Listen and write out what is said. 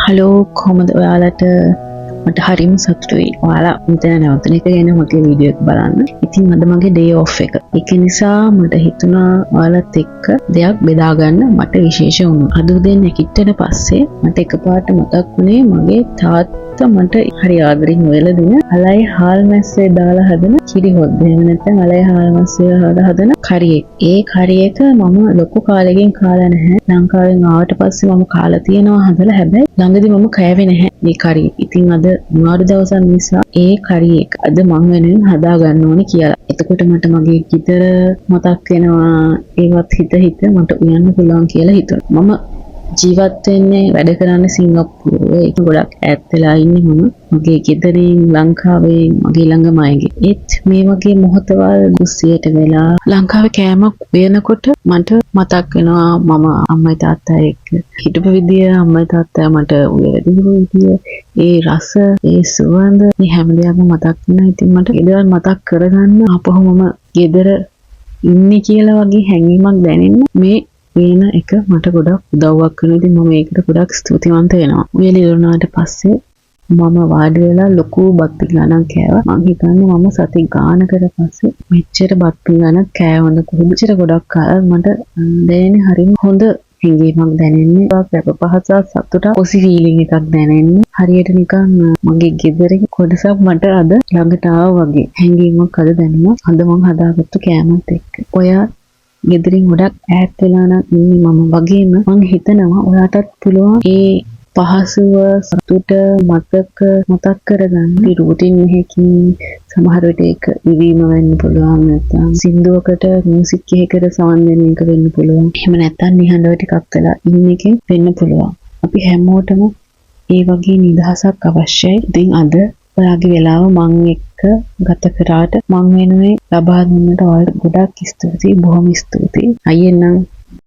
Hello කොහොමද ඔයාලට මට හරිම සතුටුයි ඔයාලා මෙතන නැවතුන එක ගැන මගේ වීඩියෝ එක බලන්න. ඉතින් අද මගේ ඩේ ඔෆ් එක. ඒක නිසා මට හිතුණා ඔයාලත් එක්ක දෙයක් බෙදා ගන්න මට විශේෂ වුණා. අද උදේ නැගිටින්න පස්සේ මට එකපාරට මතක් වුණේ මගේ තාත්තා මට හරි ආදරෙන් හොයලා දෙන අලයි හාල් මැස්සේ දාලා හදන කිරි හොද්ද. එහෙම නැත්නම් අලයි හාල් මැස්සේ හදන කරියෙක්. ඒ කරියක මම ලොකු කාලෙකින් කාලා නැහැ. ලංකාවෙන් ආවට පස්සේ මම කාලා තියෙනවා හදලා. හැබැයි ළඟදී මම කෑවේ නැහැ මේ කරිය. ඉතින් අද මාරු දවසක් නිසා ඒ කරියෙක් අද මං වෙනුවෙන් හදා ගන්න ඕනේ කියලා. එතකොට මට මගේ ගෙදර මතක් වෙනවා. ඒවත් හිත මට උයන්න පුළුවන් කියලා හිතුණා. මම ජීවත් වෙන්නේ වැඩ කරන්නේ සිංගප්පූරුවේ. ඒක ගොඩක් ඈත් වෙලා ඉන්නේ මම. මගේ ගෙදරින් ලංකාවේ මගේ ළඟම අයගේ. ඒත් මේ වගේ මොහොතවල් කුස්සියට වෙලා ලංකාවේ කෑමක් වෙනකොට මට මතක් වෙනවා මම අම්මයි තාත්තා එක්ක හිටපු විදිය, අම්මයි තාත්තා මට උයලා දීපු විදිය, ඒ රස, ඒ සුවඳ, මේ හැම දෙයක්ම මතක් වෙනවා. ඉතින් මට ගෙදර මතක් කරගන්න ආපහු මම ගෙදර ඉන්නේ කියලා වගේ හැඟීමක් දැනෙන්න මේ වෙන එක මට ගොඩක් උදව්වක් වෙනවා. ඉතින් මම ඒකට ගොඩක් ස්තුතිවන්ත වෙනවා. උයලා ඉවරනාට පස්සේ මම වාඩි වෙලා ලොකු බත් පිඟානක් කෑවා. මං හිතන්නේ මම සති ගානකට පස්සේ මෙච්චර බත් පිඟානක් කෑවොත් කොහොමද ගොඩක් කාලයක් මට දැනෙන්නේ හරිම හොඳ හැඟීමක් දැනෙන්නේ. ඒක පහසක් සතුටක් කොසි ෆීලිං එකක් දැනෙන්නේ. හරියට නිකන් මගේ ගෙදරේ කොටසක් මට අද ළඟට ආවා වගේ හැඟීමක් අද දැනෙනවා. අද මං හදාගත්තු කෑමත් එක්ක. ඔයා ගෙදරින් ගොඩක් ඈත් වෙලා නම් ඉන්නේ මම වගේම මං හිතනවා ඔයාටත් පුළුවන් ඒ පහසුව සතුට මතක් කරගන්න රුටින් එකකින්. සමහර විට ඒක ඉවීම වෙන්න පුළුවන්, නැත්නම් සින්දුවකට මියුසික් එකකට සවන් දෙන එක වෙන්න පුළුවන්. එහෙම නැත්නම් නිහඬව ටිකක් වෙලා ඉන්න එකෙන් වෙන්න පුළුවන්. අපි හැමෝටම ඒ වගේ නිදහසක් අවශ්‍යයි. ඉතින් අද ඔයාගේ වෙලාව මං එක්ක ගත කරාට මං වෙනුවෙන් ලබා දුන්නට ඔයාලට ගොඩක් ස්තුතියි. බොහොම ස්තුතියි. අයියෙන් නම්